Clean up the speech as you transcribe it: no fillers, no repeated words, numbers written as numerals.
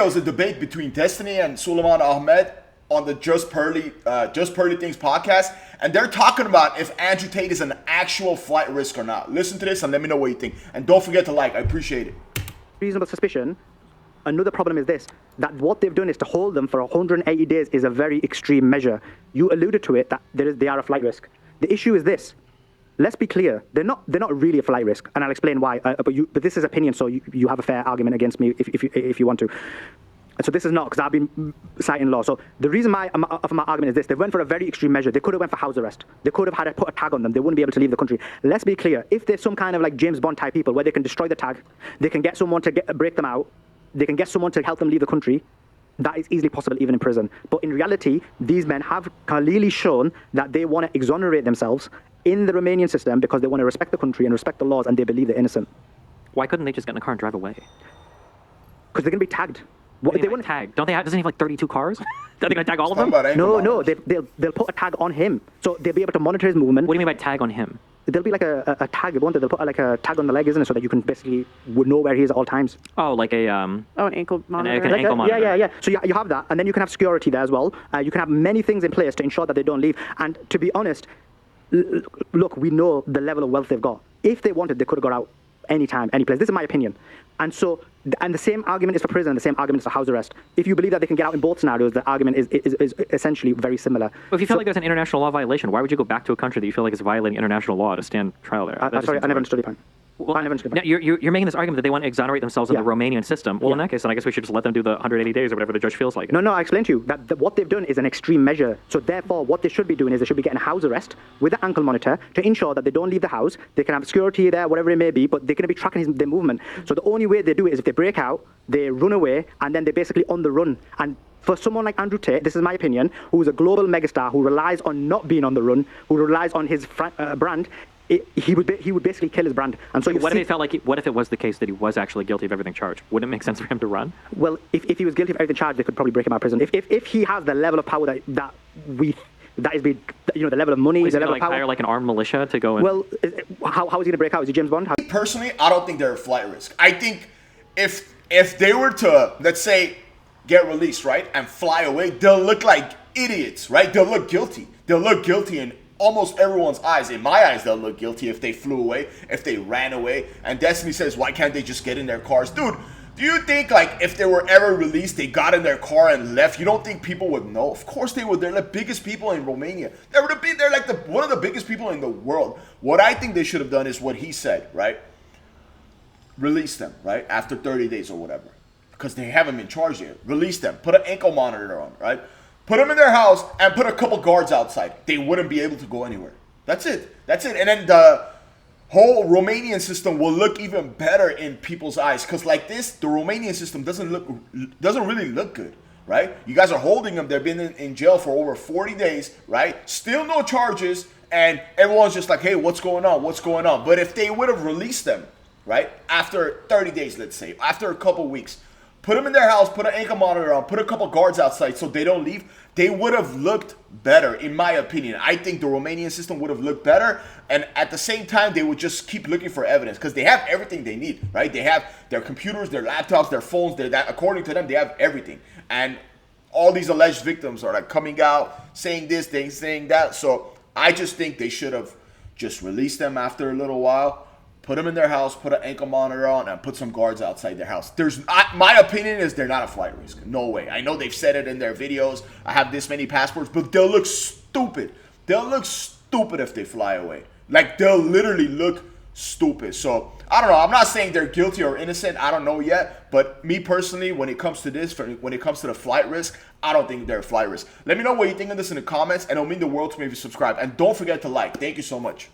video is a debate between Destiny and Suleiman Ahmed on the Just Pearly Things podcast, and they're talking about if Andrew Tate is an actual flight risk or not. Listen to this and let me know what you think. And don't forget to like. I appreciate it. Reasonable suspicion. Another problem is this, that what they've done is to hold them for 180 days is a very extreme measure. You alluded to it, that they are a flight risk. The issue is this. Let's be clear. They're not really a flight risk, and I'll explain why. But this is opinion, so you have a fair argument against me if you want to. So this is not, because I've been citing law. So the reason of my argument is this. They went for a very extreme measure. They could have went for house arrest. They could have had to put a tag on them. They wouldn't be able to leave the country. Let's be clear. If there's some kind of like James Bond type people where they can destroy the tag, they can get someone to break them out, they can get someone to help them leave the country, that is easily possible even in prison. But in reality, these men have clearly shown that they want to exonerate themselves in the Romanian system because they want to respect the country and respect the laws, and they believe they're innocent. Why couldn't they just get in a car and drive away? Because they're going to be tagged. They wouldn't tag. Don't they have? Doesn't he have like 32 cars? Are they going to tag all of them? No. They'll put a tag on him, so they'll be able to monitor his movement. What do you mean by tag on him? There'll be like a tag. They'll put like a tag on the leg, isn't it, so that you can basically know where he is at all times. Oh, like a an ankle monitor. An ankle monitor. Yeah. So you have that, and then you can have security there as well. You can have many things in place to ensure that they don't leave. And to be honest, look, we know the level of wealth they've got. If they wanted, they could have got out anytime, any place. This is my opinion. And so, and the same argument is for prison, the same argument is for house arrest. If you believe that they can get out in both scenarios, the argument is essentially very similar. Well, if you feel like there's an international law violation, why would you go back to a country that you feel like is violating international law to stand trial there? Sorry, I never understood your point. Well, you're making this argument that they want to exonerate themselves in the Romanian system. Well, in that case, then I guess we should just let them do the 180 days or whatever the judge feels like. No, I explained to you that what they've done is an extreme measure. So therefore, what they should be doing is they should be getting a house arrest with an ankle monitor to ensure that they don't leave the house. They can have security there, whatever it may be, but they're going to be tracking their movement. So the only way they do it is if they break out, they run away, and then they're basically on the run. And for someone like Andrew Tate, this is my opinion, who is a global megastar, who relies on not being on the run, who relies on his brand, he would basically kill his brand. And so what if it was the case that he was actually guilty of everything charged? Wouldn't it make sense for him to run? Well, if he was guilty of everything charged, they could probably break him out of prison. If he has the level of power that is the level of money, the level of power. Hire like an armed militia to go in. Well, how is he going to break out? Is he James Bond? Personally, I don't think they're a flight risk. I think if they were to, let's say, get released, right, and fly away, they'll look like idiots, right? They'll look guilty. They'll look guilty in almost everyone's eyes. In my eyes, they'll look guilty if they flew away, if they ran away. And Destiny says, why can't they just get in their cars? Dude, do you think, like, if they were ever released, they got in their car and left? You don't think people would know? Of course they would. They're the biggest people in Romania. They're like one of the biggest people in the world. What I think they should have done is what he said, right? Release them, right? After 30 days or whatever. Because they haven't been charged yet. Release them. Put an ankle monitor on, right? Put them in their house and put a couple guards outside. They wouldn't be able to go anywhere. That's it. And then the whole Romanian system will look even better in people's eyes. Because like this, the Romanian system doesn't really look good, right? You guys are holding them. They've been in jail for over 40 days, right? Still no charges. And everyone's just like, hey, what's going on? What's going on? But if they would have released them, right, after 30 days, let's say, after a couple weeks, put them in their house, put an ankle monitor on, put a couple guards outside so they don't leave, they would have looked better, in my opinion. I think the Romanian system would have looked better, and at the same time, they would just keep looking for evidence because they have everything they need, right? They have their computers, their laptops, their phones, according to them, they have everything. And all these alleged victims are like coming out, saying this, saying that. So I just think they should have just released them after a little while. Put them in their house, put an ankle monitor on, and put some guards outside their house. My opinion is they're not a flight risk. No way. I know they've said it in their videos. I have this many passports, but they'll look stupid. They'll look stupid if they fly away. Like, they'll literally look stupid. So, I don't know. I'm not saying they're guilty or innocent. I don't know yet. But me personally, when it comes to this, when it comes to the flight risk, I don't think they're a flight risk. Let me know what you think of this in the comments, and it'll mean the world to me if you subscribe. And don't forget to like. Thank you so much.